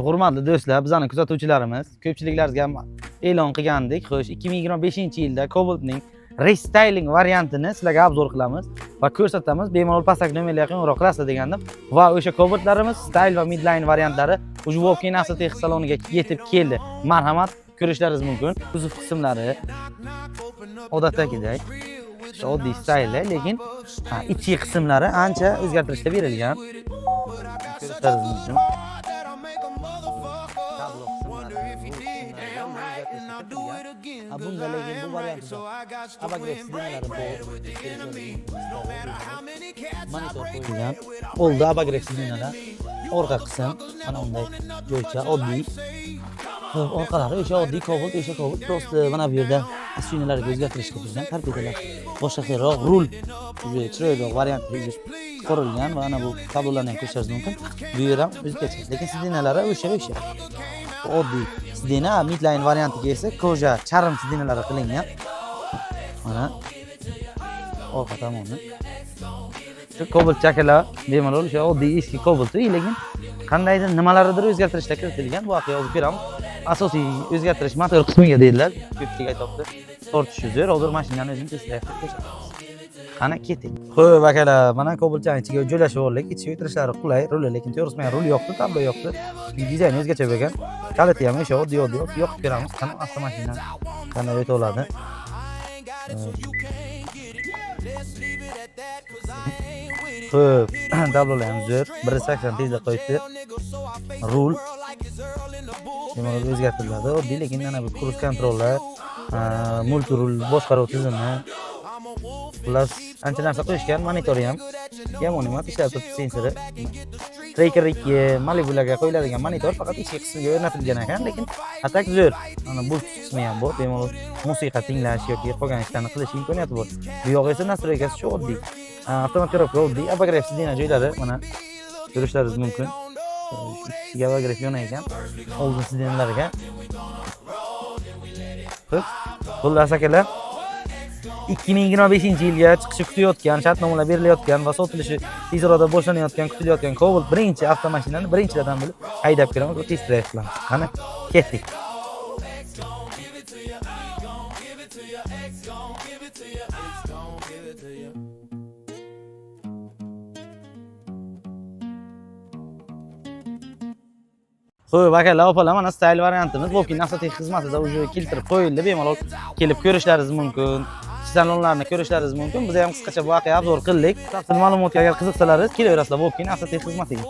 Hurmatli do'stlar, bizning kuzatuvchilarimiz, ko'pchiliklaringizga ham e'lon qilgandik. Xo'sh, 2025-yilda Cobalt'ning restyling variantini sizlarga obzor qilamiz va ko'rsatamiz. Bemalol pastdagi nomerlarga qo'ng'iroq qilasizlar degandim. Va o'sha Cobalt'larimiz style va midline variantlari ushbu Vopkin avtotexnik saloniga yetib keldi. Marhamat, ko'rishlaringiz mumkin. Kuzov qismlari odatdagidek oddiy style, lekin ichki qismlari ancha o'zgartirishlar berilgan. Ko'rishlaringiz mumkin. Bunda lekin bu variantda abagrex dinalari bor. Monitor qo'yilgan. Oldi abagrex dinalar. Orqa qism mana bunday joycha oddiy. Orqalari o'sha oddiy Cobalt, o'sha Cobalt. Prosta mana bu yerda ashinalarga o'zgartirish kirilgan. Tarbiyalar boshqa xilroq rul, chiroyli variant qurilgan va mana bu kablolarni ham ko'rishingiz mumkin. Bu yer ham o'zgacha, lekin sidinalari o'sha. Oddiy sidina midline variantiga esa koja charm sidinalari qilingan. Mana orqa tomoni. Shu Cobalt chakalar bemalol o'sha oddiy eski Cobalt, lekin qandaydir nimalardir o'zgartirishlar kiritilgan. Bu haqida yozib beramiz. Asosiy o'zgartirish motor qismiga deydilar. Ko'pchilik aytibdi. Tortish zo'r, hozir mashinani o'zini testlayib ko'rsatamiz. Qani keting. Xo'p akalar, mana Cobalt'ning ichiga joylashib oldik. Ichiga o'tirishlari qulay, ruli, lekin to'g'risini rul yo'qdi, tablo yo'qdi. Dizayni o'zgacha bo'lgan. Kaliti ham o'sha oddiy yoqib beramiz. Qani avtomashinani qanday o'ta oladi. Xo'p, tablolar ham zo'r. 180 tezda qo'yibdi. Rul bemalol o'zgartiriladi. Oddiy, lekin mana bu cruise kontrollar, multi rul boshqaruv tizimi, plus ancha narsa qo'yishgan. Monitori ham yomon emas, ishlab turibdi sensori. Tracker 2 Malibularga qo'yiladigan monitor faqat ichki qismiga o'rnatilgan ekan, lekin atak zo'r. Mana bu qismi ham bor, bemalol musiqa tinglash yoki qolgan ishlarni qilish imkoniyati bor. Bu yoq esa nastroykasi shu oddiy. Avtomat korobka oddiy, abagrex sidina joylari mana ko'rishlaringiz mumkin. Ikkiga abagrex yo'nar ekan. Oldin sidinalarga. Xo'p, xullas akalar, 2025-yilga chiqishi kutayotgan, shartnomalar berilayotgan va sotilishi tez orada boshlanayotgan, kutilayotgan Cobalt birinchi avtomashinani birinchilardan bilib haydab ko'ramiz va test drive qilamiz. Qani, ketdik. Xo'p, akalar, opalar, mana style variantimiz Vopkin avtotexnik xizmatida уже keltirib qo'yildi. Bemalol kelib ko'rishlaringiz mumkin. Salonlarni ko'rishlaringiz mumkin. Biz ham qisqacha bu voqea obzor qildik. Tafsil ma'lumotga agar qiziqsalaringiz, kelaverasizlar Vopkin avtotexnik xizmatiga.